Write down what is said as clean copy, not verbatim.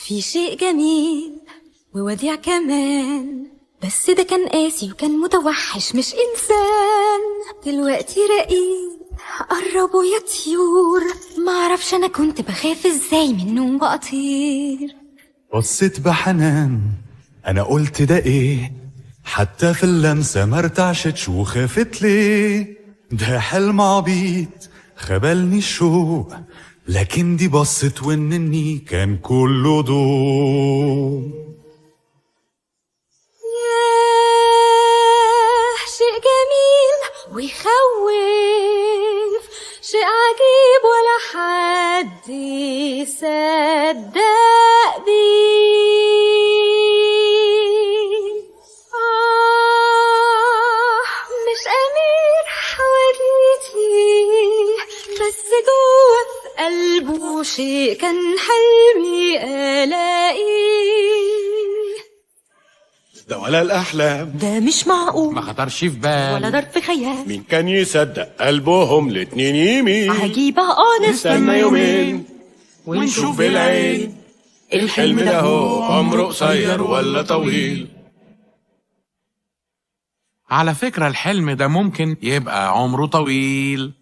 في شيء جميل ووديع كمان، بس ده كان قاسي وكان متوحش مش إنسان. دلوقتي رقيق قربوا يا طيور، معرفش أنا كنت بخاف إزاي منه وأطير. بصيت بحنان أنا قلت ده إيه، حتى في اللمسة مرتعشتش وخافت ليه. ده حلم عبيط خبلني الشوق، لكن دي بصت ونني كان كله ضوء. ياه شيء جميل ويخوف، شيء عجيب ولا حد يصدق بيه. مش أمير حواديتي، بس جوه في قلبه شيء كان حلمي ألاقيه. ده ولا الأحلام، ده مش معقول، ما خطرش في بال ولا ضرب خيال. مين كان يصدق قلبهم الاتنين يمين. عجيبة نستنى يومين ونشوف بالعين الحلم ده هو عمره قصير ولا طويل. على فكرة الحلم ده ممكن يبقى عمره طويل.